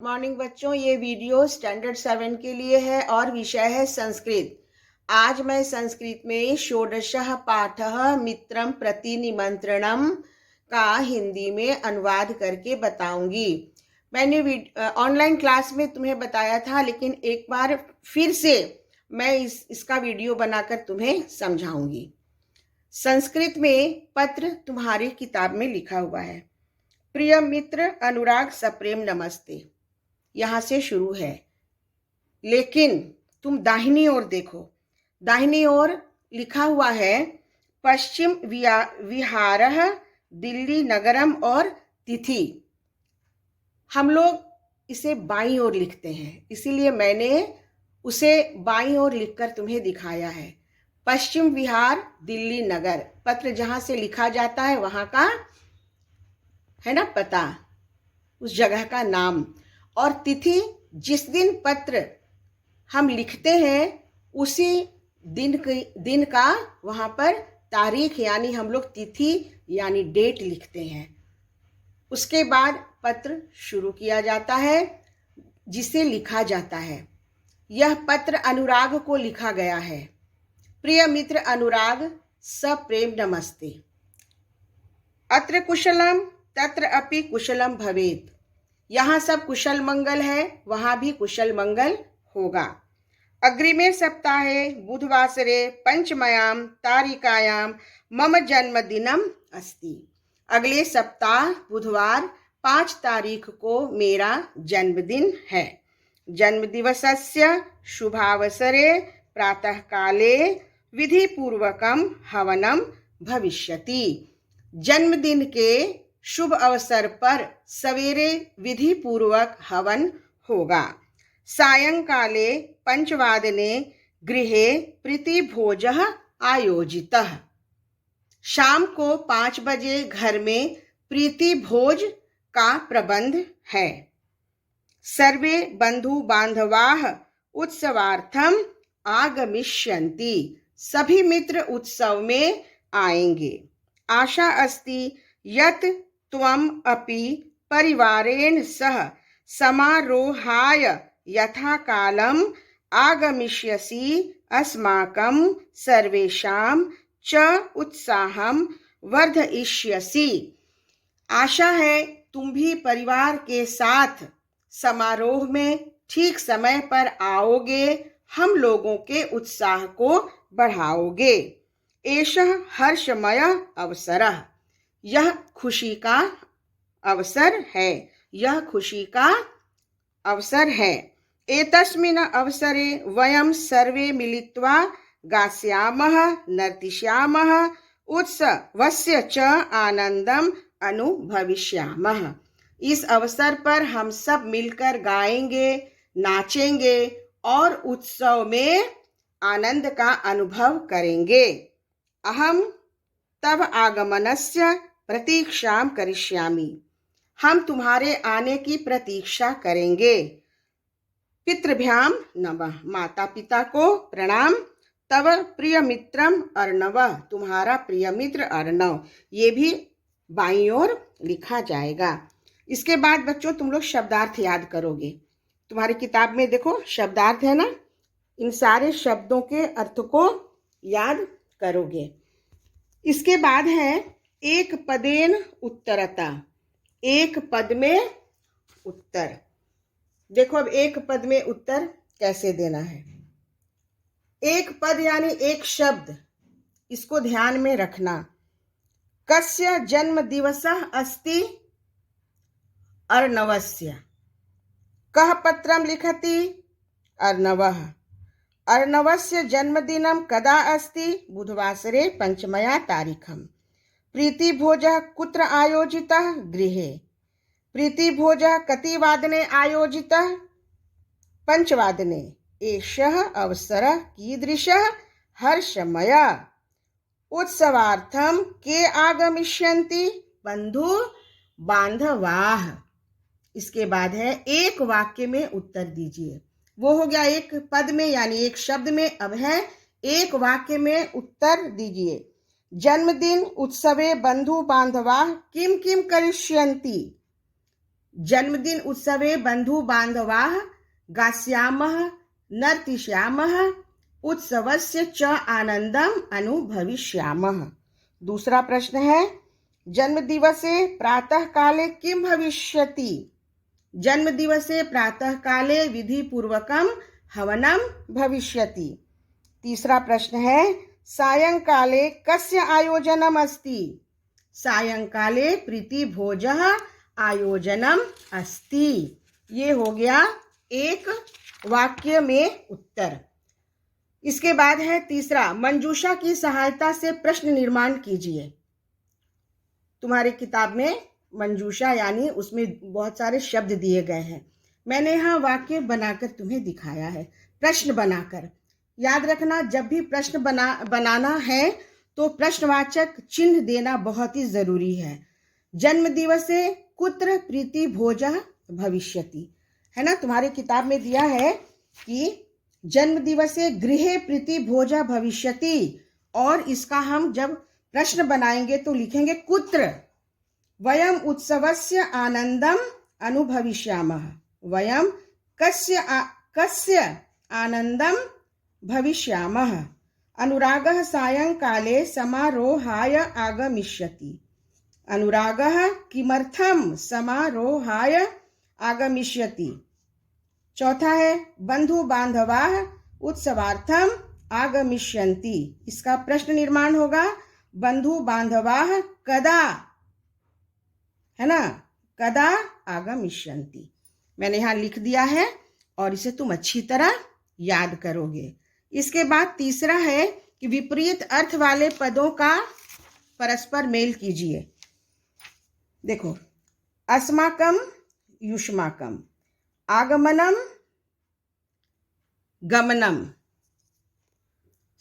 Morning बच्चों, ये video standard 7 के लिए है और विषय है संस्कृत। आज मैं संस्कृत में षोडशः पाठः मित्रम प्रति निमंत्रणम का हिंदी में अनुवाद करके बताऊंगी। मैंने ऑनलाइन क्लास में तुम्हें बताया था, लेकिन एक बार फिर से मैं इसका वीडियो बनाकर तुम्हें समझाऊंगी। संस्कृत में पत्र तुम्हारी किताब में लिखा हुआ है। प्रिय मित्र, अनुराग, सप्रेम नमस्ते, यहां से शुरू है। लेकिन तुम दाहिनी ओर देखो, दाहिनी ओर लिखा हुआ है पश्चिम विहारः दिल्ली नगरम और तिथि। हम लोग इसे बाईं ओर लिखते हैं, इसीलिए मैंने उसे बाईं ओर लिखकर तुम्हें दिखाया है। पश्चिम विहार दिल्ली नगर, पत्र जहां से लिखा जाता है वहां का है ना पता, उस जगह का नाम। और तिथि, जिस दिन पत्र हम लिखते हैं उसी दिन का वहां पर तारीख, यानी हम लोग तिथि यानी डेट लिखते हैं। उसके बाद पत्र शुरू किया जाता है जिसे लिखा जाता है। यह पत्र अनुराग को लिखा गया है। प्रिय मित्र अनुराग, सप्रेम नमस्ते। अत्र कुशलम तत्र अपि कुशलम भवेत्। यहाँ सब कुशल मंगल है, वहां भी कुशल मंगल होगा। अग्रिमे सप्ताहे बुधवासरे पंचमयाम तारिकायाम मम जन्मदिनम अस्ति। अगले सप्ताह बुधवार 5 तारीख को मेरा जन्मदिन है। जन्मदिवसस्य शुभावसरे प्रातः काले विधि पूर्वकम हवनम भविष्यति। जन्मदिन के शुभ अवसर पर सवेरे विधि पूर्वक हवन होगा। सायंकाले 5 गृहे प्रीतिभोजः आयोजितः। शाम को 5 बजे घर में प्रीति भोज का प्रबंध है। सर्वे बंधु बांधवाः उत्सवार्थम आगमिष्यन्ति। सभी मित्र उत्सव में आएंगे। आशा अस्ति यत् त्वम अपि परिवारेण सह समारोहाय यथा कालम आगमिष्यसि। अस्माकं सर्वेषां च उत्साहं वर्धयिष्यसि। आशा है तुम भी परिवार के साथ समारोह में ठीक समय पर आओगे, हम लोगों के उत्साह को बढ़ाओगे। एषः हर्षमय अवसरः। यह खुशी का अवसर है, यह खुशी का अवसर है। एतस्मिन् अवसरे वयं सर्वे मिलित्वा गास्यामः, नर्तिष्यामः, उत्सवस्य च आनंदम अनुभविष्यामः। इस अवसर पर हम सब मिलकर गाएंगे, नाचेंगे और उत्सव में आनंद का अनुभव करेंगे। अहम तव आगमनस्य प्रतीक्षां करिष्यामि। हम तुम्हारे आने की प्रतीक्षा करेंगे। पितृभ्याम नमः। माता पिता को प्रणाम। तव प्रिय मित्रम अर्णव। तुम्हारा प्रिय मित्र अर्णव। ये भी बाईं ओर लिखा जाएगा। इसके बाद बच्चों तुम लोग शब्दार्थ याद करोगे। तुम्हारी किताब में देखो शब्दार्थ है ना, इन सारे शब्दों के अर्थ को याद करोगे। इसके बाद है एक पदेन उत्तरता। एक पद में उत्तर। देखो अब एक पद में उत्तर कैसे देना है। एक पद यानी एक शब्द, इसको ध्यान में रखना। कस्य जन्म दिवसः अस्ति? अर्णवस्य। कः पत्रं लिखति? अर्णवः। अर्णवस्य जन्मदिनं कदा अस्ति? बुधवासरे 5 तारिखम्। प्रीतिभोजः कुत्र आयोजितः? गृहे। प्रीतिभोजः कति वादने आयोजितः? 5 वादने। एषः अवसरः कीदृशः? हर्षमयः। उत्सवार्थं के आगमिष्यन्ति? बंधु बांधवाः। इसके बाद है एक वाक्य में उत्तर दीजिए। वो हो गया एक पद में यानी एक शब्द में। अब है एक वाक्य में उत्तर दीजिए। जन्मदिन उत्सवे बंधु बांधवाः किम किम करिष्यन्ति? जन्मदिन उत्सवे बंधु बांधवाः गास्यामः नर्तिष्यामः उत्सवस्य च आनंदम अनुभविष्यामः। दूसरा प्रश्न है, जन्मदिवसे प्रातः काले किं भविष्यति? जन्मदिवसे प्रातः काले विधि पूर्वकम हवनम भविष्यति। तीसरा प्रश्न है, सायंकाले कस्य आयोजनम अस्ति? सायंकाले प्रीतिभोजः आयोजनम अस्ति। ये हो गया एक वाक्य में उत्तर। इसके बाद है तीसरा, मंजूषा की सहायता से प्रश्न निर्माण कीजिए। तुम्हारी किताब में मंजूषा यानी उसमें बहुत सारे शब्द दिए गए हैं। मैंने यहाँ वाक्य बनाकर तुम्हें दिखाया है, प्रश्न बनाकर। याद रखना, जब भी प्रश्न बनाना है तो प्रश्नवाचक चिन्ह देना बहुत ही जरूरी है। जन्म दिवसे कुत्र प्रीति भोजः भविष्यति, है ना, तुम्हारी किताब में दिया है कि जन्म दिवसे गृहे प्रीति भोजः भविष्यति, और इसका हम जब प्रश्न बनाएंगे तो लिखेंगे कुत्र। वयम उत्सवस्य आनंदम अनुभविष्यामः। वयम कस्य आनंदम भविष्यामः। अनुरागः सायंकाले समारोहाय आगमिष्यति। अनुरागः किमर्थम समारोहाय आगमिष्यति। चौथा है, बंधु बांधवाः उत्सवार्थम आगमिष्यन्ति। इसका प्रश्न निर्माण होगा, बंधु बांधवाः कदा, है ना, कदा आगमिष्यन्ति। मैंने यहाँ लिख दिया है और इसे तुम अच्छी तरह याद करोगे। इसके बाद तीसरा है कि विपरीत अर्थ वाले पदों का परस्पर मेल कीजिए। देखो, अस्माकम युष्माकम, आगमनम गमनम,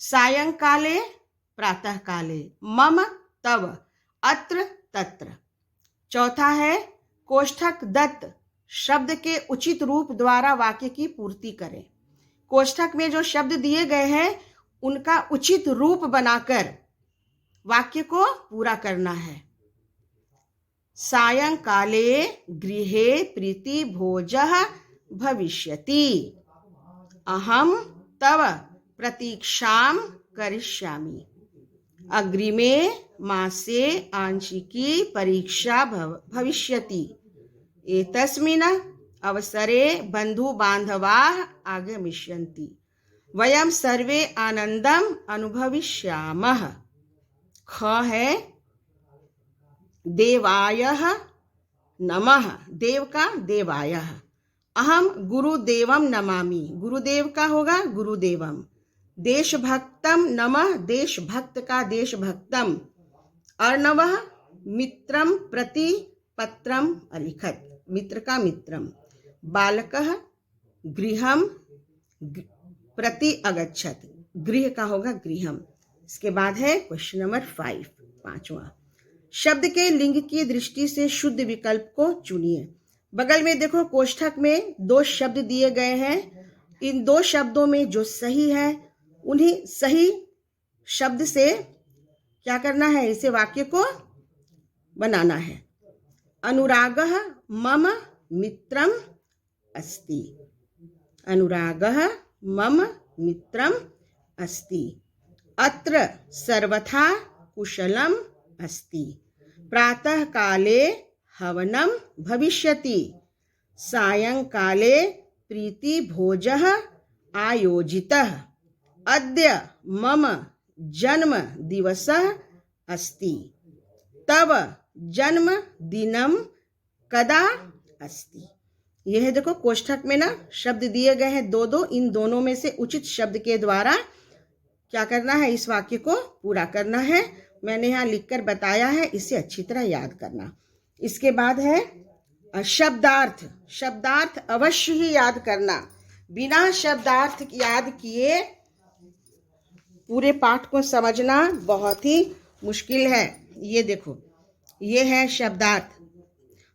सायंकाले प्रातः काले, मम तव, अत्र तत्र। चौथा है, कोष्ठक दत्त शब्द के उचित रूप द्वारा वाक्य की पूर्ति करें। कोष्ठक में जो शब्द दिए गए हैं उनका उचित रूप बनाकर वाक्य को पूरा करना है। सायंकाले गृहे प्रीति भोजः भविष्यति। अहम तव प्रतीक्षां करिष्यामि। अग्रिमे मासे आंशिकी परीक्षा भविष्यति। एतस्मिन् अवसरे बंधु बांधवाः आगमिष्यन्ति। वयं सर्वे आनंदम अनुभविष्यामः। ख है, देवायः नमः, देव का देवायः। अहम गुरुदेवम नमामि, गुरुदेव का होगा गुरुदेवम। देशभक्तम नमः, देशभक्त का देशभक्तम। अर्णवः मित्रम प्रति पत्रम अलिखत, मित्र का मित्रम। बालकः गृहम प्रति अगच्छत, गृह का होगा गृहम। इसके बाद है क्वेश्चन नंबर 5, पांचवा। शब्द के लिंग की दृष्टि से शुद्ध विकल्प को चुनिए। बगल में देखो, कोष्ठक में 2 शब्द दिए गए हैं। इन 2 शब्दों में जो सही है उन्हीं सही शब्द से क्या करना है, इसे वाक्य को बनाना है। अनुरागः मम मित्रम अस्ति। अनुरागः मम मित्रम अस्ति। अत्र सर्वथा कुशलम अस्ति। प्रातः काले हवनम भविष्यति। सायंकाले प्रीति भोजः आयोजितः। अद्य मम जन्म दिवसः अस्ति। तव जन्म दिनम कदा अस्ति। यह है, देखो कोष्ठक में ना शब्द दिए गए हैं 2-2। इन दोनों में से उचित शब्द के द्वारा क्या करना है, इस वाक्य को पूरा करना है। मैंने यहाँ लिखकर बताया है, इसे अच्छी तरह याद करना। इसके बाद है शब्दार्थ। शब्दार्थ अवश्य ही याद करना। बिना शब्दार्थ याद किए पूरे पाठ को समझना बहुत ही मुश्किल है। ये देखो, ये है शब्दार्थ।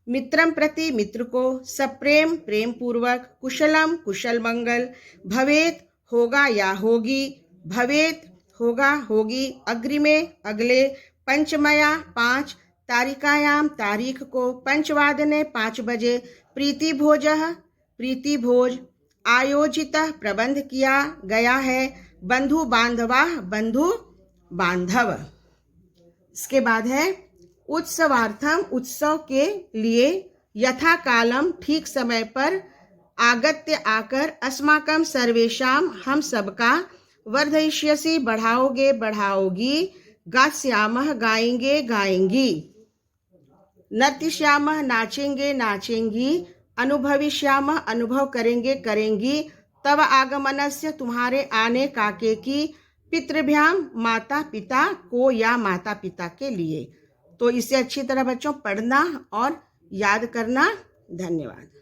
मित्रम प्रति मित्र को, सप्रेम प्रेम पूर्वक, कुशलम कुशल मंगल, भवेत होगा या होगी, भवेत होगा होगी, अग्रिमे अगले, पंचमया 5, तारिकायां तारीख को 5 5 बजे प्रीतिभोज आयोजितः प्रबंध किया गया है। बंधु बांधव। इसके बाद है उत्सवार्थम, उत्सव के लिए यथा कालम, ठीक समय पर आगत्य आकर अस्माकं सर्वेषां, हम सबका वर्धयिष्यसि, बढ़ाओगी, गास्यामः, गाएंगी, नर्तिष्यामः, नाचेंगी, अनुभविष्यामः, अनुभव करेंगी, तव आगमनस्य, तुम्हारे आने काके की, पितृभ्याम, माता पिता को या माता पिता के लिए। तो इसे अच्छी तरह बच्चों पढ़ना और याद करना। धन्यवाद।